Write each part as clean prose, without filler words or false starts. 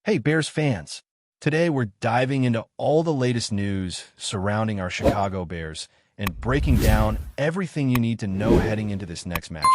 Hey, Bears fans. Today we're diving into all the latest news surrounding our Chicago Bears and breaking down everything you need to know heading into this next matchup.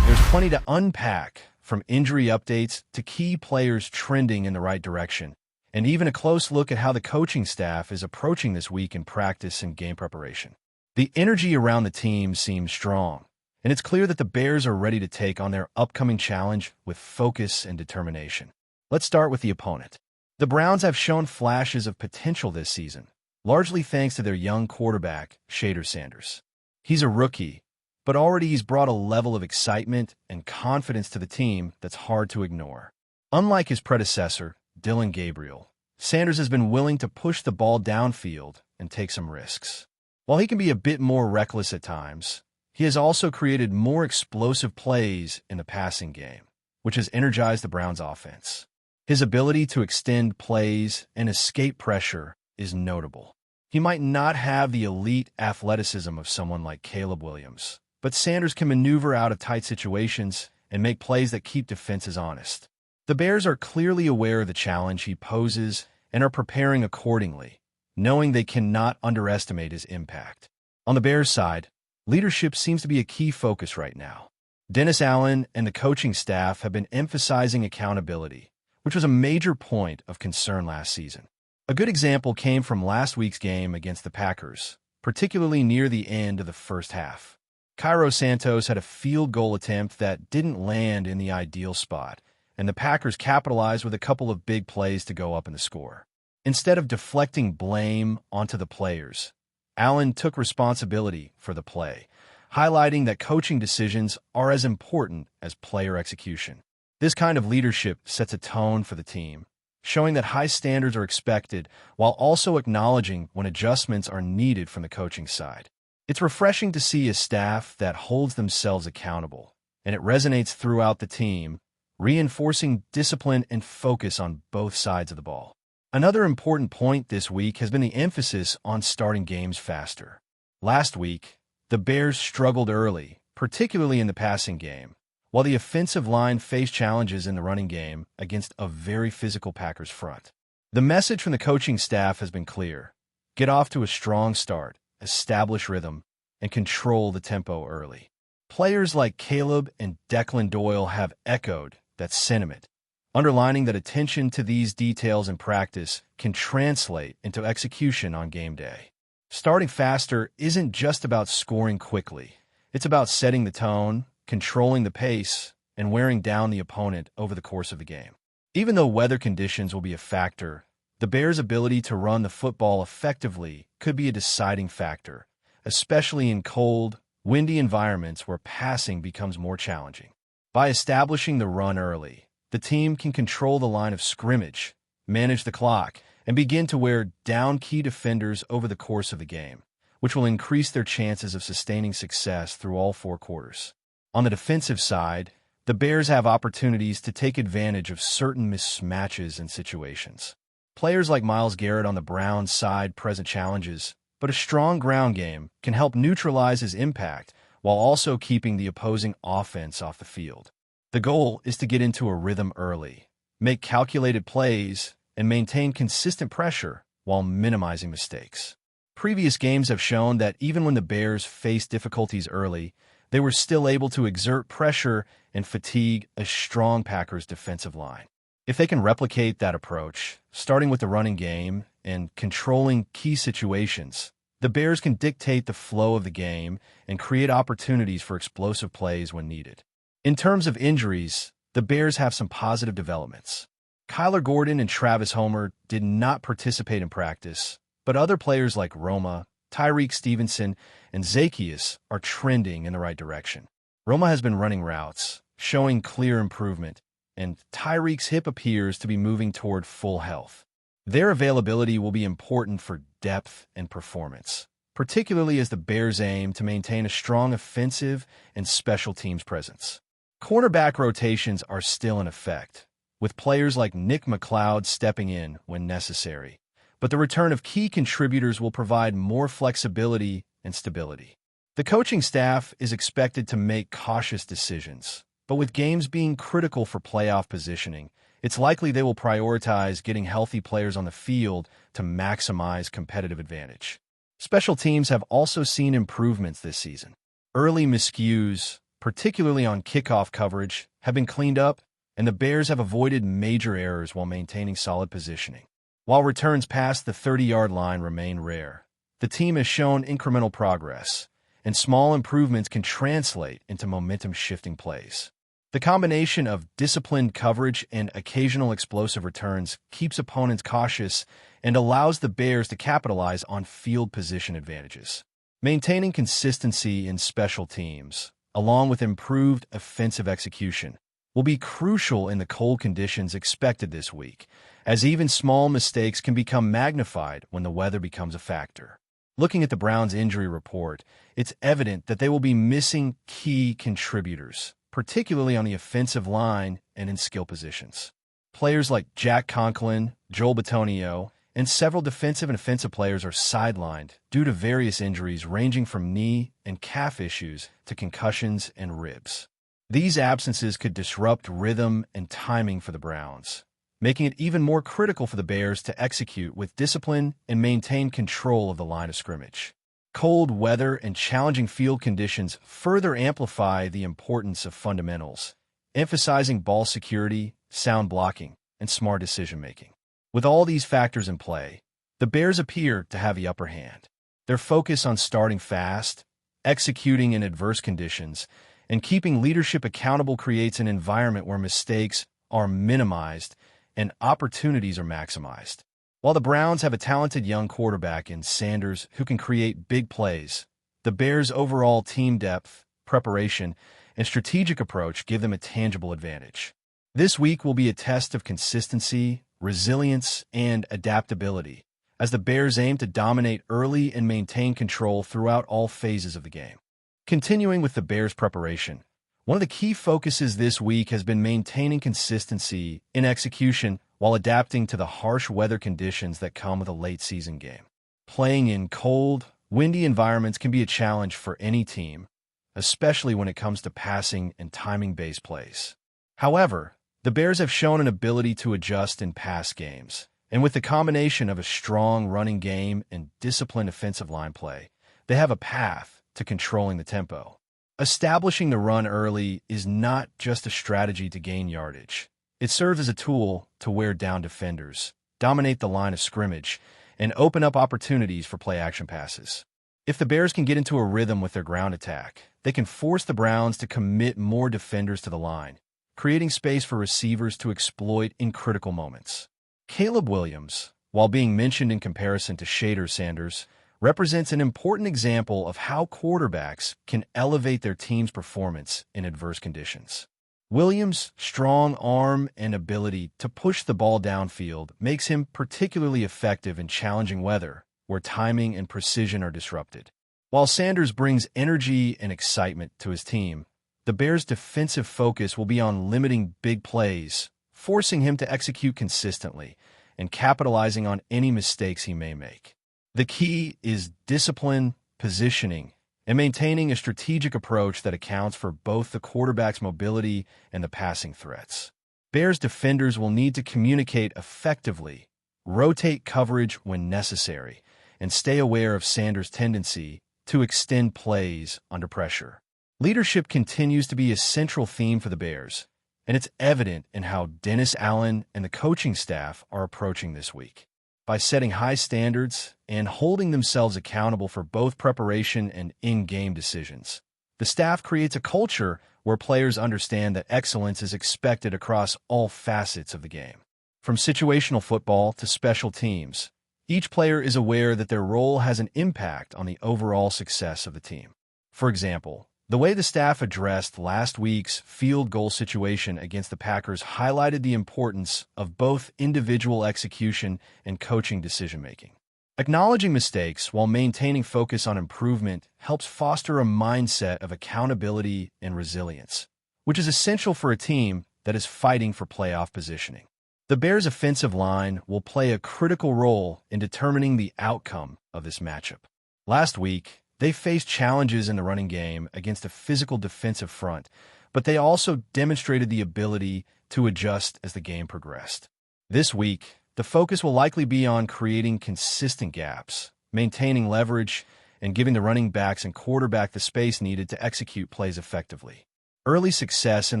There's plenty to unpack, from injury updates to key players trending in the right direction, and even a close look at how the coaching staff is approaching this week in practice and game preparation. The energy around the team seems strong, and it's clear that the Bears are ready to take on their upcoming challenge with focus and determination. Let's start with the opponent. The Browns have shown flashes of potential this season, largely thanks to their young quarterback, Shader Sanders. He's a rookie, but already he's brought a level of excitement and confidence to the team that's hard to ignore. Unlike his predecessor, Dylan Gabriel, Sanders has been willing to push the ball downfield and take some risks. While he can be a bit more reckless at times, he has also created more explosive plays in the passing game, which has energized the Browns' offense. His ability to extend plays and escape pressure is notable. He might not have the elite athleticism of someone like Caleb Williams, but Sanders can maneuver out of tight situations and make plays that keep defenses honest. The Bears are clearly aware of the challenge he poses and are preparing accordingly, knowing they cannot underestimate his impact. On the Bears' side, leadership seems to be a key focus right now. Dennis Allen and the coaching staff have been emphasizing accountability, which was a major point of concern last season. A good example came from last week's game against the Packers, particularly near the end of the first half. Cairo Santos had a field goal attempt that didn't land in the ideal spot, and the Packers capitalized with a couple of big plays to go up in the score. Instead of deflecting blame onto the players, Allen took responsibility for the play, highlighting that coaching decisions are as important as player execution. This kind of leadership sets a tone for the team, showing that high standards are expected while also acknowledging when adjustments are needed from the coaching side. It's refreshing to see a staff that holds themselves accountable, and it resonates throughout the team, reinforcing discipline and focus on both sides of the ball. Another important point this week has been the emphasis on starting games faster. Last week, the Bears struggled early, particularly in the passing game, while the offensive line faced challenges in the running game against a very physical Packers front. The message from the coaching staff has been clear: get off to a strong start, establish rhythm, and control the tempo early. Players like Caleb and Declan Doyle have echoed that sentiment, underlining that attention to these details in practice can translate into execution on game day. Starting faster isn't just about scoring quickly. It's about setting the tone, controlling the pace, and wearing down the opponent over the course of the game. Even though weather conditions will be a factor, the Bears' ability to run the football effectively could be a deciding factor, especially in cold, windy environments where passing becomes more challenging. By establishing the run early, the team can control the line of scrimmage, manage the clock, and begin to wear down key defenders over the course of the game, which will increase their chances of sustaining success through all four quarters. On the defensive side, the Bears have opportunities to take advantage of certain mismatches and situations. Players like Myles Garrett on the Browns' side present challenges, but a strong ground game can help neutralize his impact while also keeping the opposing offense off the field. The goal is to get into a rhythm early, make calculated plays, and maintain consistent pressure while minimizing mistakes. Previous games have shown that even when the Bears faced difficulties early, they were still able to exert pressure and fatigue a strong Packers defensive line. If they can replicate that approach, starting with the running game and controlling key situations, the Bears can dictate the flow of the game and create opportunities for explosive plays when needed. In terms of injuries, the Bears have some positive developments. Kyler Gordon and Travis Homer did not participate in practice, but other players like Roma, Tyreek Stevenson, and Zaccheaus are trending in the right direction. Roma has been running routes, showing clear improvement, and Tyreek's hip appears to be moving toward full health. Their availability will be important for depth and performance, particularly as the Bears aim to maintain a strong offensive and special teams presence. Cornerback rotations are still in effect, with players like Nick McLeod stepping in when necessary, but the return of key contributors will provide more flexibility and stability. The coaching staff is expected to make cautious decisions, but with games being critical for playoff positioning, it's likely they will prioritize getting healthy players on the field to maximize competitive advantage. Special teams have also seen improvements this season. Early miscues, particularly on kickoff coverage, have been cleaned up, and the Bears have avoided major errors while maintaining solid positioning. While returns past the 30-yard line remain rare, the team has shown incremental progress, and small improvements can translate into momentum-shifting plays. The combination of disciplined coverage and occasional explosive returns keeps opponents cautious and allows the Bears to capitalize on field position advantages. Maintaining consistency in special teams, along with improved offensive execution, will be crucial in the cold conditions expected this week, as even small mistakes can become magnified when the weather becomes a factor. Looking at the Browns' injury report, it's evident that they will be missing key contributors, particularly on the offensive line and in skill positions. Players like Jack Conklin, Joel Bitonio, and several defensive and offensive players are sidelined due to various injuries ranging from knee and calf issues to concussions and ribs. These absences could disrupt rhythm and timing for the Browns, making it even more critical for the Bears to execute with discipline and maintain control of the line of scrimmage. Cold weather and challenging field conditions further amplify the importance of fundamentals, emphasizing ball security, sound blocking, and smart decision-making. With all these factors in play, the Bears appear to have the upper hand. Their focus on starting fast, executing in adverse conditions, and keeping leadership accountable creates an environment where mistakes are minimized and opportunities are maximized. While the Browns have a talented young quarterback in Sanders who can create big plays, the Bears' overall team depth, preparation, and strategic approach give them a tangible advantage. This week will be a test of consistency, resilience, and adaptability, as the Bears aim to dominate early and maintain control throughout all phases of the game. Continuing with the Bears' preparation, one of the key focuses this week has been maintaining consistency in execution while adapting to the harsh weather conditions that come with a late-season game. Playing in cold, windy environments can be a challenge for any team, especially when it comes to passing and timing-based plays. However, the Bears have shown an ability to adjust in past games, and with the combination of a strong running game and disciplined offensive line play, they have a path to controlling the tempo. Establishing the run early is not just a strategy to gain yardage. It serves as a tool to wear down defenders, dominate the line of scrimmage, and open up opportunities for play-action passes. If the Bears can get into a rhythm with their ground attack, they can force the Browns to commit more defenders to the line, creating space for receivers to exploit in critical moments. Caleb Williams, while being mentioned in comparison to Shader Sanders, represents an important example of how quarterbacks can elevate their team's performance in adverse conditions. Williams' strong arm and ability to push the ball downfield makes him particularly effective in challenging weather, where timing and precision are disrupted. While Sanders brings energy and excitement to his team, the Bears' defensive focus will be on limiting big plays, forcing him to execute consistently, and capitalizing on any mistakes he may make. The key is discipline, positioning, and maintaining a strategic approach that accounts for both the quarterback's mobility and the passing threats. Bears defenders will need to communicate effectively, rotate coverage when necessary, and stay aware of Sanders' tendency to extend plays under pressure. Leadership continues to be a central theme for the Bears, and it's evident in how Dennis Allen and the coaching staff are approaching this week. By setting high standards and holding themselves accountable for both preparation and in-game decisions, the staff creates a culture where players understand that excellence is expected across all facets of the game. From situational football to special teams, each player is aware that their role has an impact on the overall success of the team. For example, the way the staff addressed last week's field goal situation against the Packers highlighted the importance of both individual execution and coaching decision-making. Acknowledging mistakes while maintaining focus on improvement helps foster a mindset of accountability and resilience, which is essential for a team that is fighting for playoff positioning. The Bears' offensive line will play a critical role in determining the outcome of this matchup. Last week, they faced challenges in the running game against a physical defensive front, but they also demonstrated the ability to adjust as the game progressed. This week, the focus will likely be on creating consistent gaps, maintaining leverage, and giving the running backs and quarterback the space needed to execute plays effectively. Early success in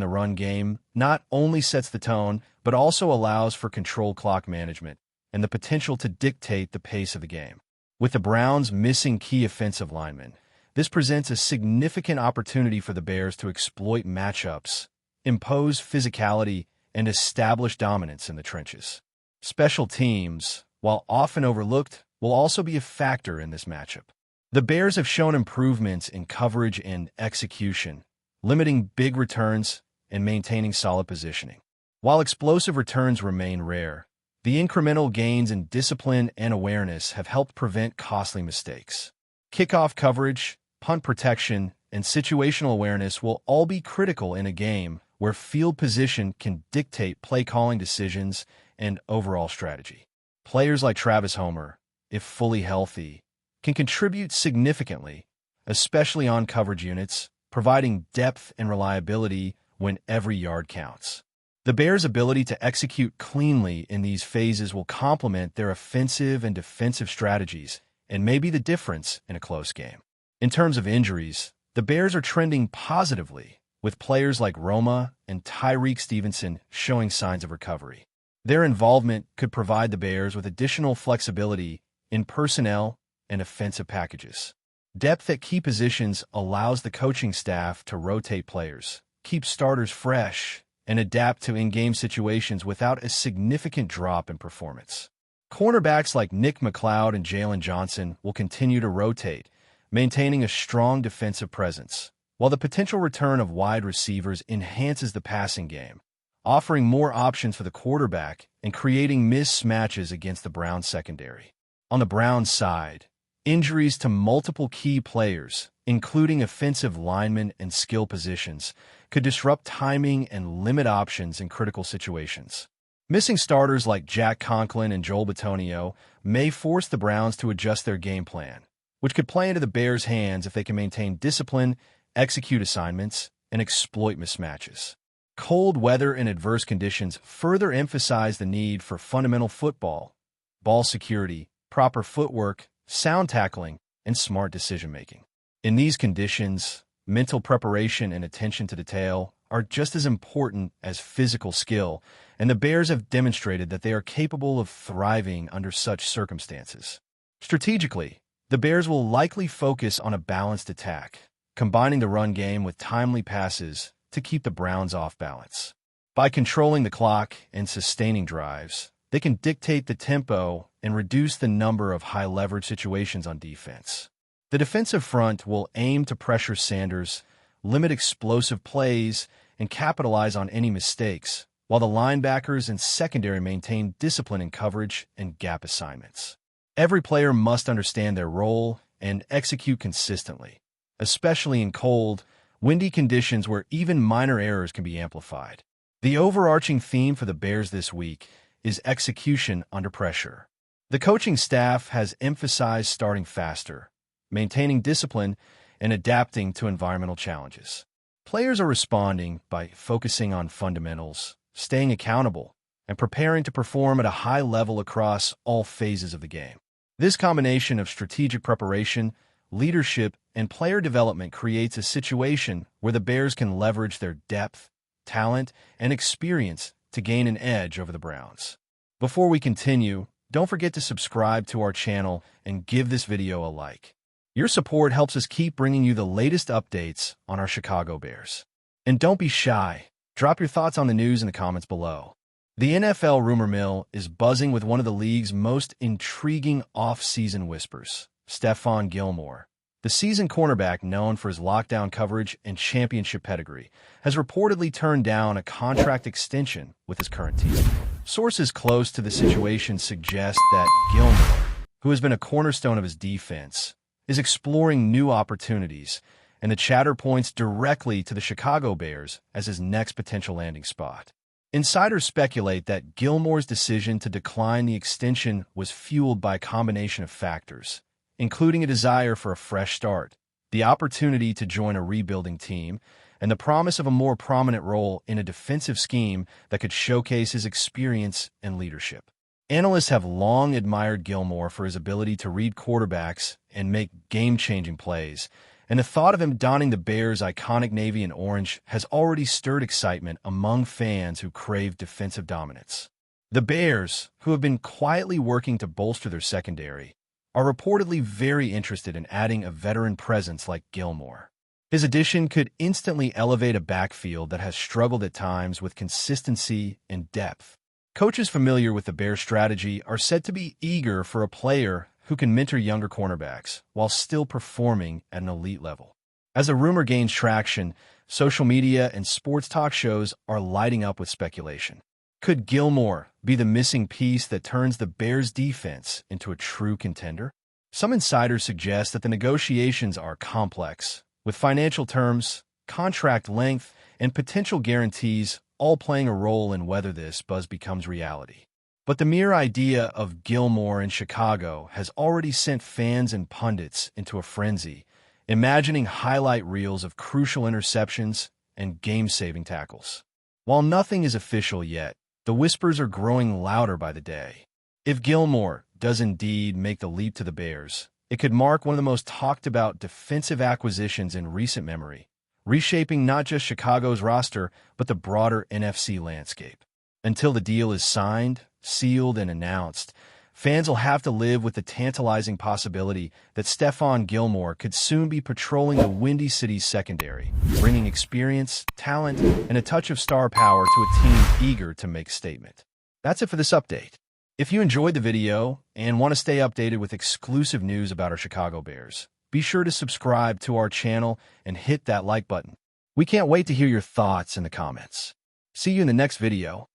the run game not only sets the tone, but also allows for controlled clock management and the potential to dictate the pace of the game. With the Browns missing key offensive linemen, this presents a significant opportunity for the Bears to exploit matchups, impose physicality, and establish dominance in the trenches. Special teams, while often overlooked, will also be a factor in this matchup. The Bears have shown improvements in coverage and execution, limiting big returns and maintaining solid positioning. While explosive returns remain rare, the incremental gains in discipline and awareness have helped prevent costly mistakes. Kickoff coverage, punt protection, and situational awareness will all be critical in a game where field position can dictate play-calling decisions and overall strategy. Players like Travis Homer, if fully healthy, can contribute significantly, especially on coverage units, providing depth and reliability when every yard counts. The Bears' ability to execute cleanly in these phases will complement their offensive and defensive strategies and may be the difference in a close game. In terms of injuries, the Bears are trending positively, with players like Roma and Tyreek Stevenson showing signs of recovery. Their involvement could provide the Bears with additional flexibility in personnel and offensive packages. Depth at key positions allows the coaching staff to rotate players, keep starters fresh, and adapt to in-game situations without a significant drop in performance. Cornerbacks like Nick McLeod and Jalen Johnson will continue to rotate, maintaining a strong defensive presence, while the potential return of wide receivers enhances the passing game, offering more options for the quarterback and creating mismatches against the Browns secondary. On the Browns side, injuries to multiple key players, including offensive linemen and skill positions, could disrupt timing and limit options in critical situations. Missing starters like Jack Conklin and Joel Bitonio may force the Browns to adjust their game plan, which could play into the Bears' hands if they can maintain discipline, execute assignments, and exploit mismatches. Cold weather and adverse conditions further emphasize the need for fundamental football, ball security, proper footwork, sound tackling, and smart decision-making. In these conditions, mental preparation and attention to detail are just as important as physical skill, and the Bears have demonstrated that they are capable of thriving under such circumstances. Strategically, the Bears will likely focus on a balanced attack, combining the run game with timely passes to keep the Browns off balance. By controlling the clock and sustaining drives, they can dictate the tempo and reduce the number of high-leverage situations on defense. The defensive front will aim to pressure Sanders, limit explosive plays, and capitalize on any mistakes, while the linebackers and secondary maintain discipline in coverage and gap assignments. Every player must understand their role and execute consistently, especially in cold, windy conditions where even minor errors can be amplified. The overarching theme for the Bears this week is execution under pressure. The coaching staff has emphasized starting faster, maintaining discipline, and adapting to environmental challenges. Players are responding by focusing on fundamentals, staying accountable, and preparing to perform at a high level across all phases of the game. This combination of strategic preparation, leadership, and player development creates a situation where the Bears can leverage their depth, talent, and experience to gain an edge over the Browns. Before we continue, don't forget to subscribe to our channel and give this video a like. Your support helps us keep bringing you the latest updates on our Chicago Bears. And don't be shy. Drop your thoughts on the news in the comments below. The NFL rumor mill is buzzing with one of the league's most intriguing off-season whispers, STEFON Gilmore. The seasoned cornerback, known for his lockdown coverage and championship pedigree, has reportedly turned down a contract extension with his current team. Sources close to the situation suggest that Gilmore, who has been a cornerstone of his defense, is exploring new opportunities, and the chatter points directly to the Chicago Bears as his next potential landing spot. Insiders speculate that Gilmore's decision to decline the extension was fueled by a combination of factors, including a desire for a fresh start, the opportunity to join a rebuilding team, and the promise of a more prominent role in a defensive scheme that could showcase his experience and leadership. Analysts have long admired Gilmore for his ability to read quarterbacks and make game-changing plays, and the thought of him donning the Bears' iconic navy and orange has already stirred excitement among fans who crave defensive dominance. The Bears, who have been quietly working to bolster their secondary, are reportedly very interested in adding a veteran presence like Gilmore. His addition could instantly elevate a backfield that has struggled at times with consistency and depth. Coaches familiar with the Bears' strategy are said to be eager for a player who can mentor younger cornerbacks while still performing at an elite level. As the rumor gains traction, social media and sports talk shows are lighting up with speculation. Could Gilmore be the missing piece that turns the Bears' defense into a true contender? Some insiders suggest that the negotiations are complex, with financial terms, contract length, and potential guarantees all playing a role in whether this buzz becomes reality. But the mere idea of Gilmore in Chicago has already sent fans and pundits into a frenzy, imagining highlight reels of crucial interceptions and game-saving tackles. While nothing is official yet, the whispers are growing louder by the day. If Gilmore does indeed make the leap to the Bears, it could mark one of the most talked-about defensive acquisitions in recent memory, reshaping not just Chicago's roster, but the broader NFC landscape. Until the deal is signed, sealed, and announced, fans will have to live with the tantalizing possibility that STEFON Gilmore could soon be patrolling the Windy City's secondary, bringing experience, talent, and a touch of star power to a team eager to make a statement. That's it for this update. If you enjoyed the video and want to stay updated with exclusive news about our Chicago Bears, be sure to subscribe to our channel and hit that like button. We can't wait to hear your thoughts in the comments. See you in the next video.